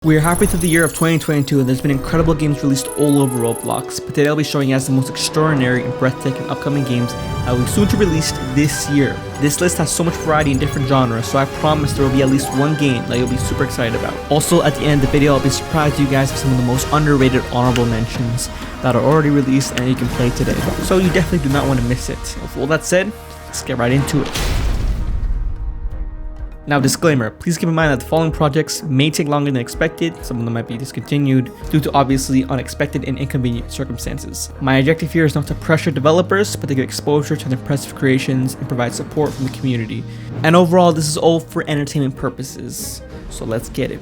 We are halfway through the year of 2022 and there's been incredible games released all over Roblox, but today I'll be showing you guys the most extraordinary and breathtaking upcoming games that will be soon to be released this year. This list has so much variety in different genres, so I promise there will be at least one game that you'll be super excited about. Also, at the end of the video, I'll be surprised you guys with some of the most underrated honorable mentions that are already released and you can play today. So you definitely do not want to miss it. With all that said, let's get right into it. Now, disclaimer, please keep in mind that the following projects may take longer than expected. Some of them might be discontinued due to obviously unexpected and inconvenient circumstances. My objective here is not to pressure developers, but to give exposure to impressive creations and provide support from the community. And overall, this is all for entertainment purposes. So let's get it.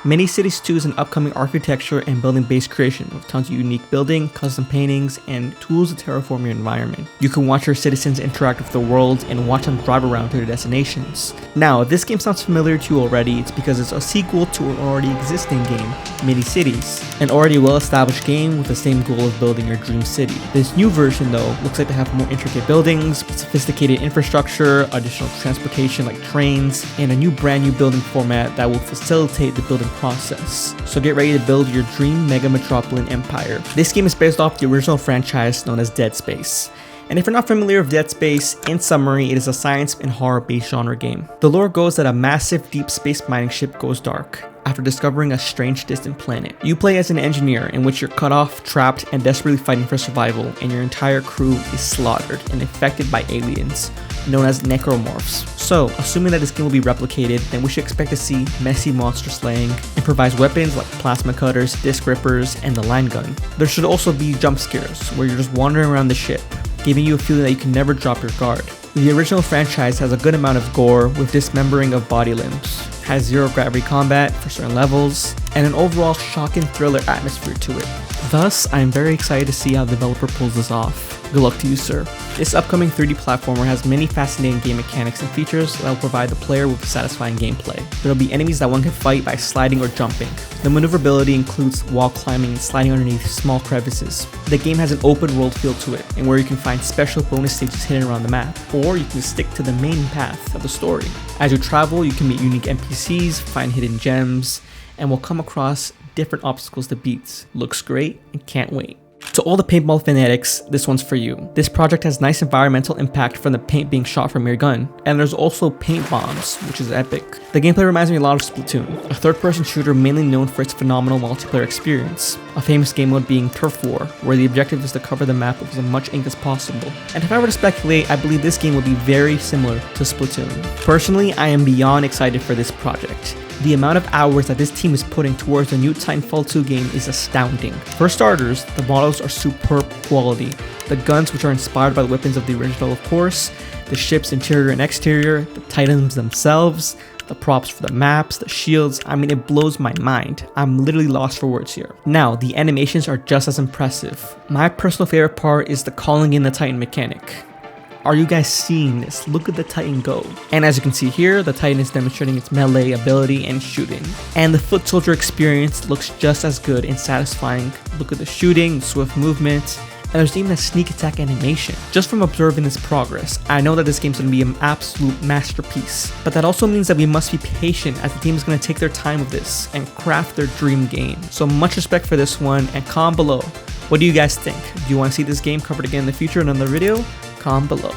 Many Cities 2 is an upcoming architecture and building based creation with tons of unique building, custom paintings, and tools to terraform your environment. You can watch your citizens interact with the world and watch them drive around to their destinations. Now, if this game sounds familiar to you already, it's because it's a sequel to an already existing game, Mini Cities, an already well-established game with the same goal of building your dream city. This new version, though, looks like they have more intricate buildings, sophisticated infrastructure, additional transportation like trains, and a brand new building format that will facilitate the building process. So get ready to build your dream mega metropolitan empire. This game is based off the original franchise known as Deadspace. And if you're not familiar with Deadspace, in summary, it is a science and horror based genre game. The lore goes that a massive deep space mining ship goes dark after discovering a strange distant planet. You play as an engineer in which you're cut off, trapped, and desperately fighting for survival, and your entire crew is slaughtered and infected by aliens known as necromorphs. So, assuming that this game will be replicated, then we should expect to see messy monster slaying, improvised weapons like plasma cutters, disc rippers, and the line gun. There should also be jump scares, where you're just wandering around the ship, giving you a feeling that you can never drop your guard. The original franchise has a good amount of gore with dismembering of body limbs, has zero gravity combat for certain levels, and an overall shock and thriller atmosphere to it. Thus, I am very excited to see how the developer pulls this off. Good luck to you, sir. This upcoming 3D platformer has many fascinating game mechanics and features that will provide the player with satisfying gameplay. There will be enemies that one can fight by sliding or jumping. The maneuverability includes wall climbing and sliding underneath small crevices. The game has an open world feel to it, and where you can find special bonus stages hidden around the map, or you can stick to the main path of the story. As you travel, you can meet unique NPCs, find hidden gems, and will come across different obstacles to beat. Looks great and can't wait. To all the paintball fanatics, this one's for you. This project has nice environmental impact from the paint being shot from your gun, and there's also paint bombs, which is epic. The gameplay reminds me a lot of Splatoon, a third-person shooter mainly known for its phenomenal multiplayer experience. A famous game mode being Turf War, where the objective is to cover the map with as much ink as possible. And if I were to speculate, I believe this game will be very similar to Splatoon. Personally, I am beyond excited for this project. The amount of hours that this team is putting towards the new Titanfall 2 game is astounding. For starters, the models are superb quality. The guns, which are inspired by the weapons of the original of course, the ship's interior and exterior, the Titans themselves, the props for the maps, the shields, I mean, it blows my mind. I'm literally lost for words here. Now, the animations are just as impressive. My personal favorite part is the calling in the Titan mechanic. Are you guys seeing this? Look at the Titan go. And as you can see here, the Titan is demonstrating its melee ability and shooting. And the foot soldier experience looks just as good and satisfying. Look at the shooting, the swift movement, and there's even a sneak attack animation. Just from observing this progress, I know that this game's gonna be an absolute masterpiece. But that also means that we must be patient as the team is gonna take their time with this and craft their dream game. So much respect for this one, and comment below. What do you guys think? Do you wanna see this game covered again in the future in another video? Comment below.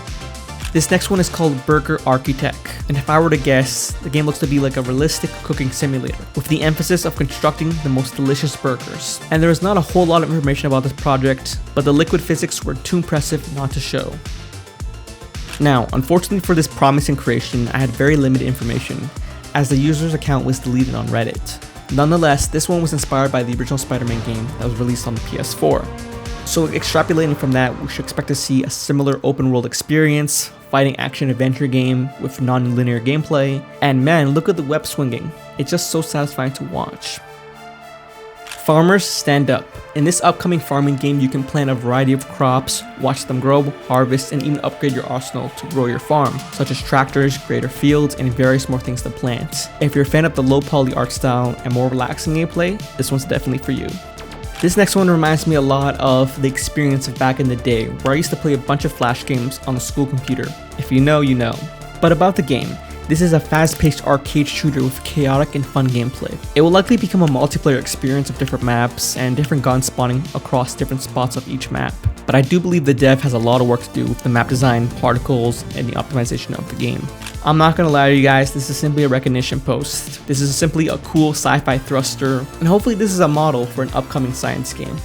This next one is called Burger Architect, and if I were to guess, the game looks to be like a realistic cooking simulator, with the emphasis of constructing the most delicious burgers. And there is not a whole lot of information about this project, but the liquid physics were too impressive not to show. Now, unfortunately for this promising creation, I had very limited information, as the user's account was deleted on Reddit. Nonetheless, this one was inspired by the original Spiderman game that was released on the PS4. So extrapolating from that, we should expect to see a similar open world experience, fighting action adventure game with non-linear gameplay, and man, look at the web swinging. It's just so satisfying to watch. Farmers stand up. In this upcoming farming game, you can plant a variety of crops, watch them grow, harvest, and even upgrade your arsenal to grow your farm, such as tractors, greater fields, and various more things to plant. If you're a fan of the low poly art style and more relaxing gameplay, this one's definitely for you. This next one reminds me a lot of the experience of back in the day, where I used to play a bunch of flash games on the school computer. If you know, you know. But about the game, This is a fast-paced arcade shooter with chaotic and fun gameplay. It will likely become a multiplayer experience of different maps and different guns spawning across different spots of each map. But I do believe the dev has a lot of work to do with the map design, particles, and the optimization of the game. I'm not gonna lie to you guys, this is simply a recognition post. This is simply a cool sci-fi thruster, and hopefully this is a model for an upcoming science game.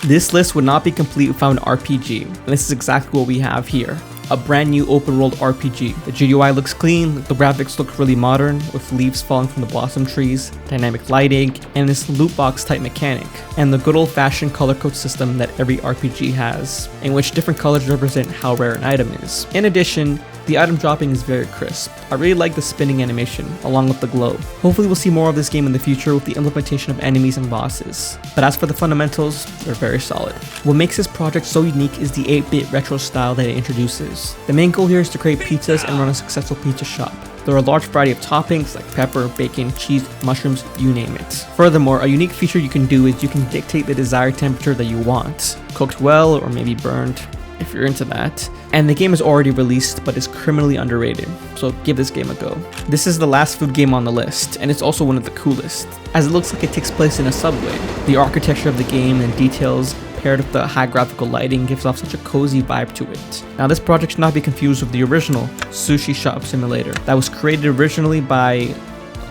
This list would not be complete without an RPG, and this is exactly what we have here. A brand new open world RPG. The GUI looks clean, the graphics look really modern, with leaves falling from the blossom trees, dynamic lighting, and this loot box type mechanic, and the good old fashioned color code system that every RPG has, in which different colors represent how rare an item is. In addition, the item dropping is very crisp. I really like the spinning animation, along with the glow. Hopefully we'll see more of this game in the future with the implementation of enemies and bosses. But as for the fundamentals, they're very solid. What makes this project so unique is the 8-bit retro style that it introduces. The main goal here is to create pizzas and run a successful pizza shop. There are a large variety of toppings like pepper, bacon, cheese, mushrooms, you name it. Furthermore, a unique feature you can do is you can dictate the desired temperature that you want. Cooked well or maybe burned, if you're into that. And the game is already released but is criminally underrated, so give this game a go. This is the last food game on the list, and it's also one of the coolest, as it looks like it takes place in a subway. The architecture of the game and details paired with the high graphical lighting gives off such a cozy vibe to it. Now this project should not be confused with the original Sushi Shop Simulator that was created originally by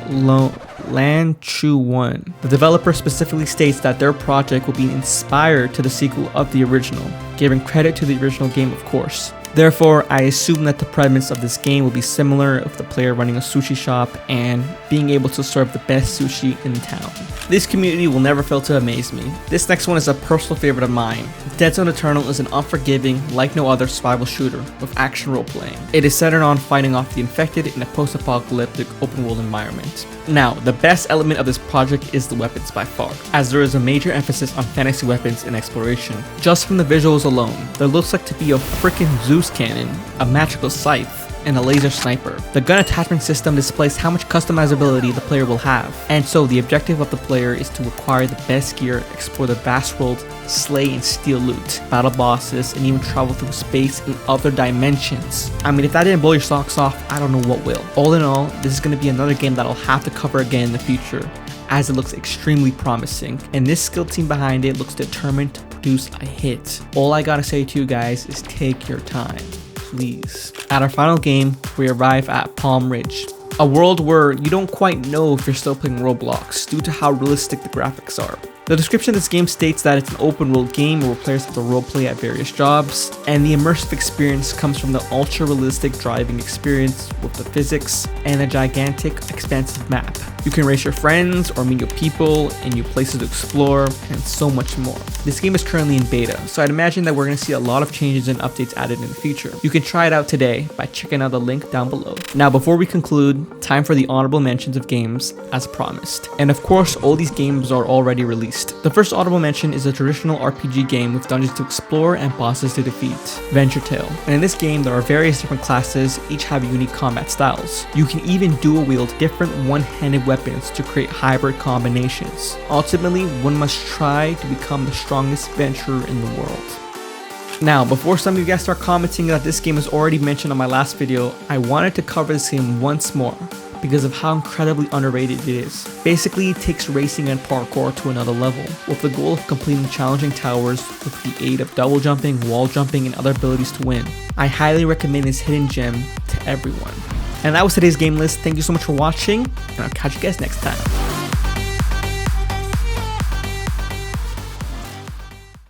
Lan Chu One. The developer specifically states that their project will be inspired to the sequel of the original, giving credit to the original game of course. Therefore, I assume that the premise of this game will be similar of the player running a sushi shop and being able to serve the best sushi in town. This community will never fail to amaze me. This next one is a personal favorite of mine. Deadzone Eternal is an unforgiving, like no other survival shooter with action role-playing. It is centered on fighting off the infected in a post-apocalyptic open-world environment. Now, the best element of this project is the weapons by far, as there is a major emphasis on fantasy weapons and exploration. Just from the visuals alone, there looks like to be a freaking Zeus cannon, a magical scythe, and a laser sniper. The gun attachment system displays how much customizability the player will have, and so the objective of the player is to acquire the best gear, explore the vast world, slay and steal loot, battle bosses, and even travel through space and other dimensions. I mean, if that didn't blow your socks off, I don't know what will. All in all, this is going to be another game that I'll have to cover again in the future, as it looks extremely promising, and this skill team behind it looks determined to produce a hit. All I gotta say to you guys is take your time, please. At our final game, we arrive at Palm Ridge, a world where you don't quite know if you're still playing Roblox due to how realistic the graphics are. The description of this game states that it's an open world game where players have to roleplay at various jobs, and the immersive experience comes from the ultra realistic driving experience with the physics and a gigantic expansive map. You can race your friends or meet new people and new places to explore, and so much more. This game is currently in beta, so I'd imagine that we're going to see a lot of changes and updates added in the future. You can try it out today by checking out the link down below. Now before we conclude, time for the honorable mentions of games as promised. And of course, all these games are already released. The first honorable mention is a traditional RPG game with dungeons to explore and bosses to defeat, Venture Tale. And in this game, there are various different classes, each have unique combat styles. You can even dual wield different one-handed weapons to create hybrid combinations. Ultimately, one must try to become the strongest venturer in the world. Now, before some of you guys start commenting that this game is already mentioned on my last video, I wanted to cover this game once more, because of how incredibly underrated it is. Basically, it takes racing and parkour to another level, with the goal of completing challenging towers with the aid of double jumping, wall jumping, and other abilities to win. I highly recommend this hidden gem to everyone. And that was today's game list. Thank you so much for watching, and I'll catch you guys next time.